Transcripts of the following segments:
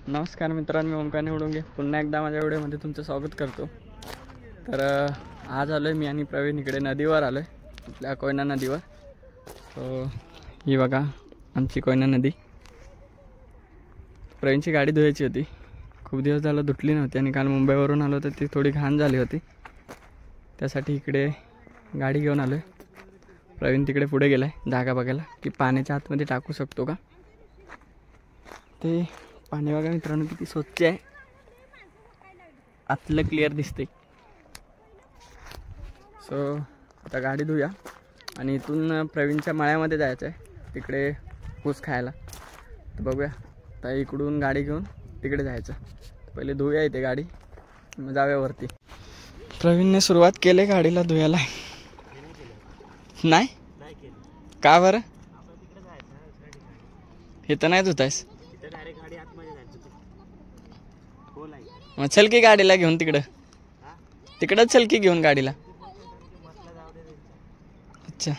नमस्कार मित्रांनो, मी ओमकार निवडुंगे पुन्हा एकदा माझ्या व्हिडिओमध्ये तुमचं स्वागत करतो। तर आज आलोय मी आणि प्रवीण इकडे नदीवर आलोय, आपल्या कोयना नदीवर। तो ही बघा आमची कोयना नदी। प्रवीणची गाडी धुवायची होती, खूप दिवस झालं धुतली नव्हती आणि काल मुंबईवरून आलो तर ती थोडी घाण झाली होती, त्यासाठी इकडे गाडी घेऊन आलोय। प्रवीण तिकडे पुढे गेलाय जागा बघायला की पाण्याच्या आतमध्ये टाकू शकतो का ते। पाणी बघा मित्रांनो किती स्वच्छ आहे, आतलं क्लिअर दिसते। सो आता गाडी धुया आणि इथून प्रवीणच्या माळ्यामध्ये जायचं आहे, तिकडे ऊस खायला। तर बघूया आता इकडून गाडी घेऊन तिकडे जायचं। पहिले धुया इथे गाडी, मग जाऊया वरती। प्रवीणने सुरुवात केली गाडीला धुयाला। नाही का बरं? हे तर नाही धुतायस, मग चल की गाडीला घेऊन तिकडं चल की घेऊन गाडीला। अच्छा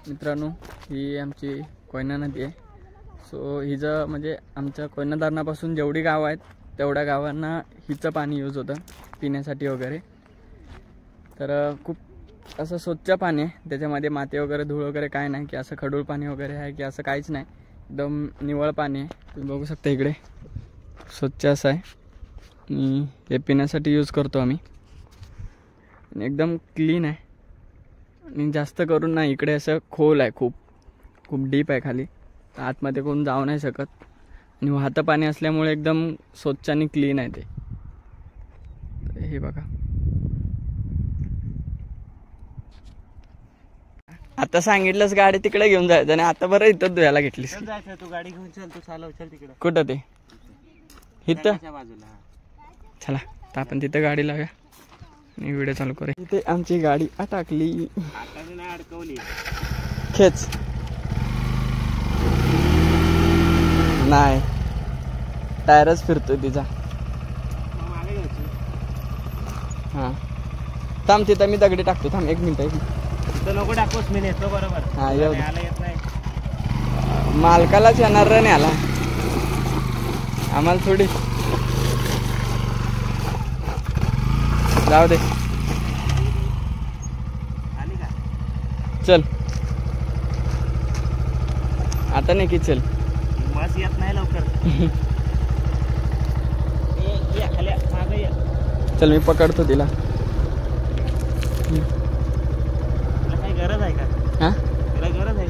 मित्रांनो, ही आमची कोयना नदी आहे। सो हिचं म्हणजे आमच्या कोयना धरणापासून जेवढी गावं आहेत तेवढ्या गावांना हिचं पाणी यूज होतं पिण्यासाठी वगैरे। तर खूप असं स्वच्छ पाणी आहे, त्याच्यामध्ये माती वगैरे धूळ वगैरे काय नाही की असं खडूळ पाणी वगैरे आहे की असं काहीच नाही, एकदम निवळ पाणी आहे। तुम्ही बघू शकता इकडे स्वच्छ असं आहे आणि हे पिण्यासाठी यूज करतो आम्ही आणि एकदम क्लीन आहे। आणि जास्त करून ना इकडे असं खोल आहे, खूप खूप डीप आहे खाली, आतमध्ये कोण जाऊ नाही शकत आणि वाहतं पाणी असल्यामुळे एकदम स्वच्छ आणि क्लीन आहे ते। हे बघा आता सांगितलंस गाडी तिकडे घेऊन जायचं आणि आता बरं इथं धुयाला घेतलीस। तू गाडी घेऊन चल, तू चालव चल तिकडे। कुठं ते इथं बाजूला। चला तर आपण तिथं गाडी लावूया आणि व्हिडिओ चालू करूया। इथे आमची गाडी अटकली, नाही अडकवली, खेच नाही टायरच फिरतोय तिचा। हां थांब, तिथं मी दगडी टाकतो, थांब एक मिनिट। नको टाकूस, मी नेतो बरोबर। हा येऊ दे, येत नाही मालकालाच येणार रे न्याला, आम्हाला थोडी। जाऊ दे आली का? चल आता नाही की चल, बस येत नाही लवकर। ये खाली मागे ये। चल मी पकडतो तिला। तुला काही गरज आहे का? हां तुला गरज आहे?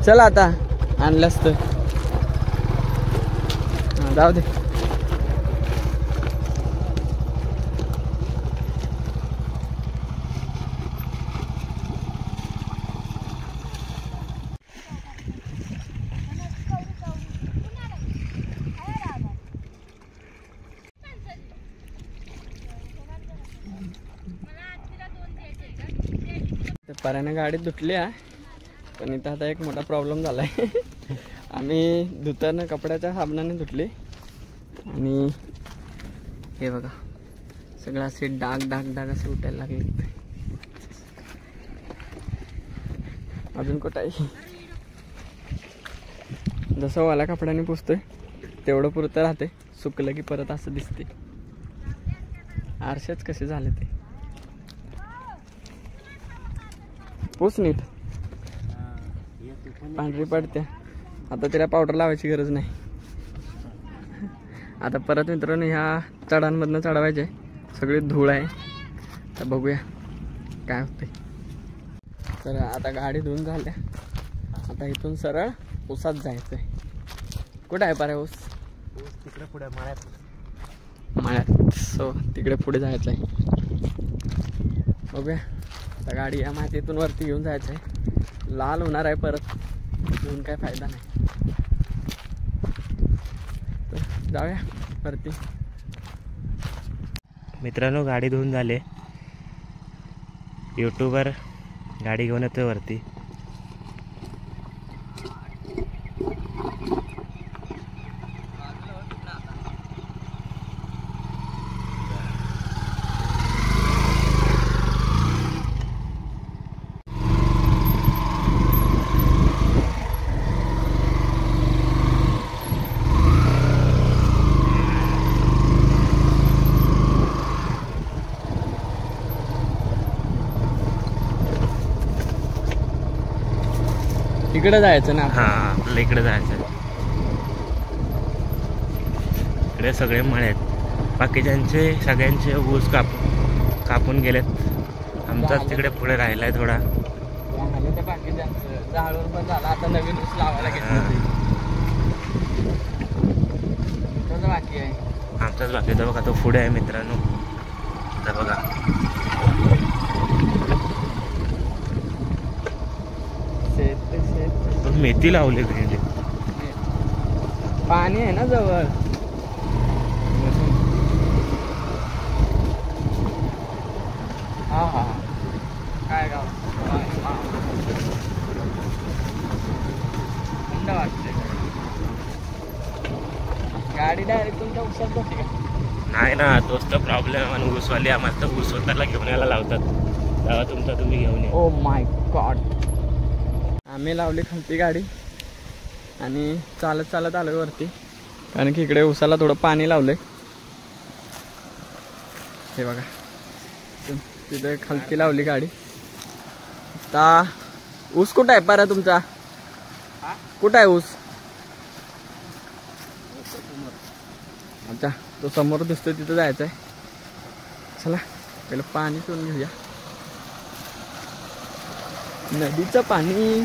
चल आता आणलंस तर हां जाऊ दे। पर्याने गाडी धुतली आहे, पण इथं आता एक मोठा प्रॉब्लेम झाला आहे। आम्ही धुताना कपड्याच्या साबणाने धुतली आणि हे बघा सगळं असे डाग डाग डाग असे उठायला लागले। अजून कुठं आहे, जसं वाला कपड्याने पुसतोय तेवढं पुरतं राहते, सुकलं की परत असं दिसते। आरशाच कसे झाले ते, पुस नीट, पांढरी पडते। आता तिला पावडर लावायची गरज नाही। आता परत मित्रांनो ह्या चढांमधनं चढवायचे, सगळी धूळ आहे, तर बघूया काय होते। तर आता गाडी धुवून झाल्या, आता इथून सरळ ऊसात जायचं आहे। कुठं आहे पारे ऊस? तिकडे पुढे माळ्यात। सो तिकडे पुढे जायचं आहे, बघूया। आता गाडी या मातीतून वरती घेऊन जायचं आहे, लाल होणार आहे परत, घेऊन काय फायदा नाही। तर जाऊया वरती। मित्रांनो गाडी धुवून झाले, यूट्यूबर गाडी घेऊन येतोय वरती। तिकडे जायचं ना. हा आपल्याला इकडे जायचं. इकडे सगळे मळे आहेत. बाकीच्यांचे सगळ्यांचे ऊस कापून गेलेत. आमचाच तिकडे पुढे राहिलाय थोडा. झालं ते बाकीच्यांचं झाडून पण झाला. आता नवीन ऊस लावायला घेतलं ते बाकी आहे. आमचाच बाकी आहे. बघा तो पुढे आहे मित्रांनो. तर बघा मेथी लावली भेंडी. पाणी आहे ना जवळ. हा हा काय गाव थंड वाटते. गाडी डायरेक्ट तुमच्या उसात जाते का? नाही ना, तोच तर प्रॉब्लेम आहे. आणि ऊसवाली आम्हाला तर ऊस स्वतःला घेऊन यायला लावतात. तेव्हा तुमचा तुम्ही घेऊन या. Oh my God. आम्ही लावली खालती गाडी आणि चालत चालत आलो वरती, कारण की इकडे उसाला थोडं पाणी लावलंय. हे बघा तिथे खालती लावली गाडी. आता ऊस कुठं आहे पारा तुमचा? कुठं आहे ऊस? अच्छा तो समोर दिसतोय तिथं जायचं आहे. चला पहिलं पाणी पिऊन घेऊया. नदीचं पाणी.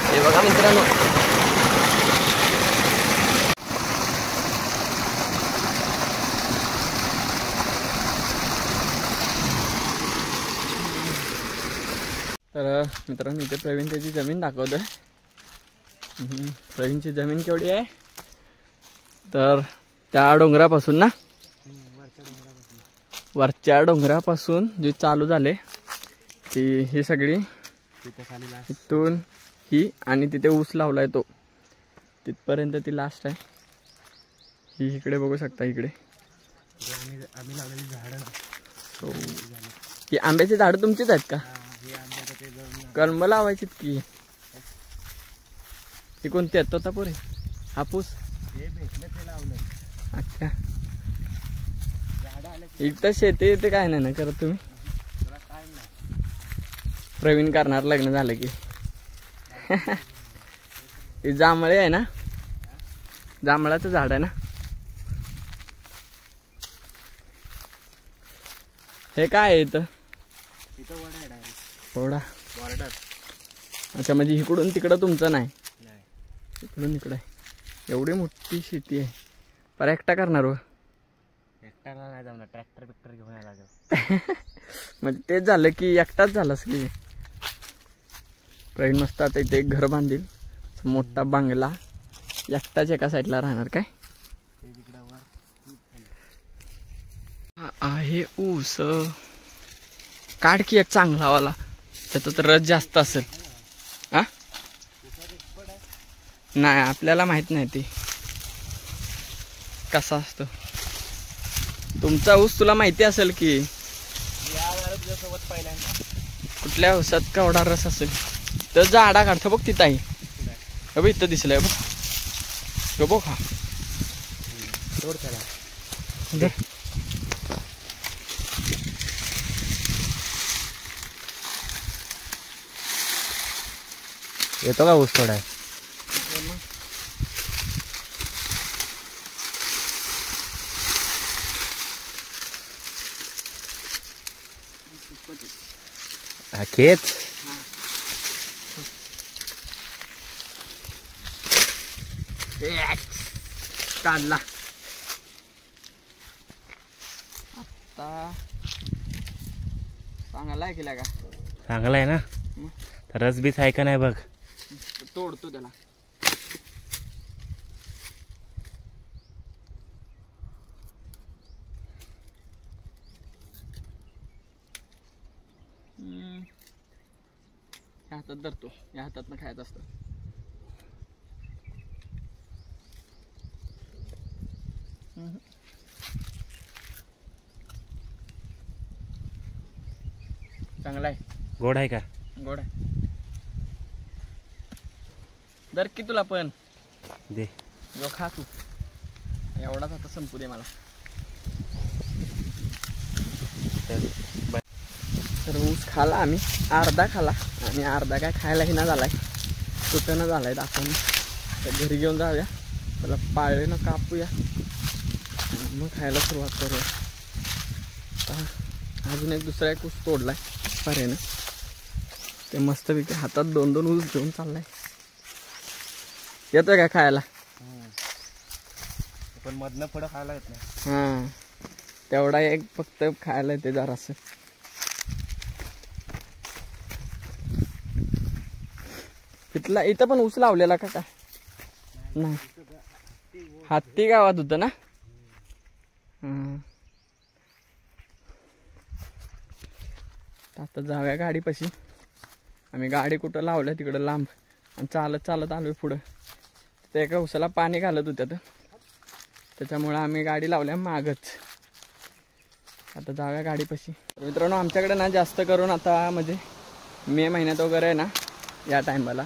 हे बघा मित्रांनो, तर मित्रांनो इथे प्रवीण त्याची जमीन दाखवतोय. प्रवीणची जमीन केवढी आहे तर त्या डोंगरापासून ना, वरच्या डोंगरापासून जी चालू झाले ती ही सगळी इथून ही, आणि तिथे ऊस लावलाय तो तिथपर्यंत ती लास्ट आहे. ही इकडे बघू शकता. इकडे आम्ही लावलेली झाडं. हो, ही आंब्याची झाडं तुमचीच आहेत का? कलम लावायचीत की. ही कोणती आहेत? तोतापुरी, हापूस. अच्छा, इथं शेती इथे काय नाही ना करत तुम्ही? प्रवीण करणार लग्न झालं की. ही जांभळे आहे ना, जांभळाचं झाड आहे ना. हे काय आहे इथं? वडा. अच्छा, म्हणजे इकडून तिकडं तुमचं नाही, इकडून इकडं आहे. एवढी मोठी शेती आहे. पर एकटा करणार व? एकट्याला नाही जमणार, ट्रॅक्टर बिक्टर घेऊन यायला लागेल. म्हणजे तेच झालं की एकटाच झालास की. प्रवीण मस्त आता इथे एक घर बांधील, मोठा बांगला. एकटाच एका साईडला राहणार काय. आहे ऊस. काढ की एक चांगला वाला, त्याचा तर रस जास्त असेल. हा नाही, आपल्याला माहित नाही ती कसा असतो. तुमचा ऊस तुला माहिती असेल की. कुठल्या ऊसात केवढा रस असेल. तर झाडा काढतो बघ तिथं आहे. बघ इथं दिसलंय बघ. तो बघ हा. येतो का ऊस थोडा? खेत काढला. आता चांगला आहे केला का? चांगला आहे ना. रस बीस आहे का नाही बघ. तोडतो त्याला. या हातात धरतो, या हातात खायचं असतं. चांगला आहे. गोड आहे का? गोड आहे. दर की तुला पण दे. जो खा तू. एवढाच आता संपू दे मला. तर ऊस खाला आम्ही, अर्धा खाला आणि अर्धा काय खायलाही ना झालाय, सुटणं झालाय. आपण तर घरी घेऊन जाऊया, त्याला पाळलेनं कापूया मग खायला सुरुवात करूया. अजून एक दुसरा एक ऊस तोडलाय परेनं, ते मस्तपैकी हातात 2-2 ऊस घेऊन चाललाय. येतोय का खायला? पण मधनं पुढं खायला येत नाही. हां, तेवढा एक फक्त खायला येते जरासं. इथला इथं पण ऊस लावलेला का काय? नाही, हत्ती गावात होतं ना. आता जाऊया गाडीपाशी. आम्ही गाडी कुठं लावल्या तिकडं लांब आणि चालत चालत आलोय पुढं. ते एका उसाला पाणी घालत होत्यात, त्याच्यामुळे आम्ही गाडी लावल्या मागच. आता जाऊया गाडीपाशी. मित्रांनो, आमच्याकडे ना जास्त करून आता म्हणजे मे महिन्यात वगैरे आहे ना, या टायमाला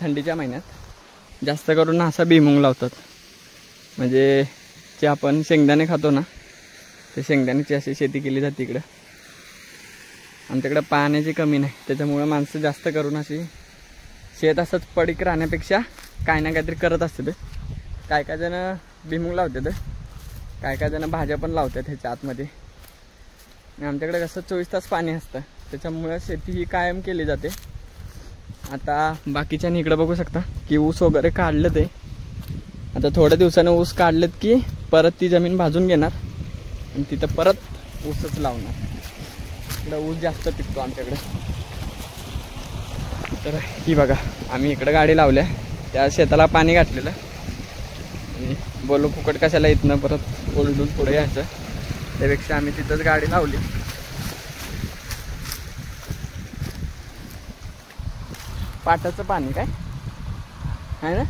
थंडीच्या महिन्यात जास्त करून ना असा भुईमूग लावतात. म्हणजे जे आपण शेंगदाणे खातो ना, ते शेंगदाण्याची अशी शेती केली जाते इकडं. आमच्याकडे पाण्याची कमी नाही, त्याच्यामुळे माणसं जास्त करून अशी शेत असंच पडीक राहण्यापेक्षा काय ना काहीतरी करत असते. काय काय जण भुईमूग लावतात, काय काय जण भाज्या पण लावतात ह्याच्या आतमध्ये. आणि आमच्याकडे कसं 24 तास पाणी असतं, त्याच्यामुळे शेती ही कायम केली जाते. आता बाकीच्यानी इकडं बघू शकता की ऊस वगैरे काढलं. ते आता थोड्या दिवसानं ऊस काढलेत की परत ती जमीन भाजून घेणार आणि तिथं परत ऊसच लावणार. इकडं ऊस जास्त पिकतो आमच्याकडे. तर ही बघा, आम्ही इकडं गाडी लावल्या, त्या शेताला पाणी घातलेलं आणि बोलू फुकट कशाला इथनं परत ओरडून पुढे यायचं, त्यापेक्षा आम्ही तिथंच गाडी लावली. पाटाचं पाणी काय आहे ना,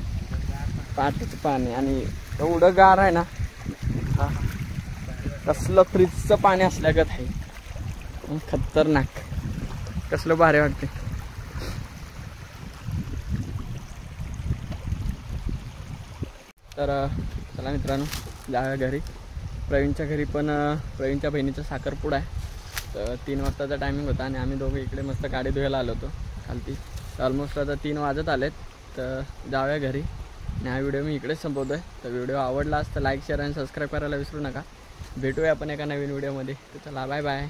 पाटाचं पाणी आणि एवढं गार आहे ना, कसलं फ्रीजचं पाणी असल्यागत आहे, खतरनाक, कसलं भारी वाटते. तर चला मित्रांनो, जाऊया घरी. प्रवीणच्या घरी पण प्रवीणच्या बहिणीचा साखरपुडा आहे. तर 3 वाजताचा टायमिंग होता आणि आम्ही दोघे इकडे मस्त गाडी धुवायला आलो होतो खालती. ऑलमोस्ट आता 3 वाजत आलेत. तर जाऊया घरी आणि हा व्हिडिओ मी इकडेच संपवतो आहे. तर व्हिडिओ आवडला तर लाईक, शेअर आणि सबस्क्राईब करायला विसरू नका. भेटूया आपण एका नवीन व्हिडिओमध्ये. तर चला, बाय बाय.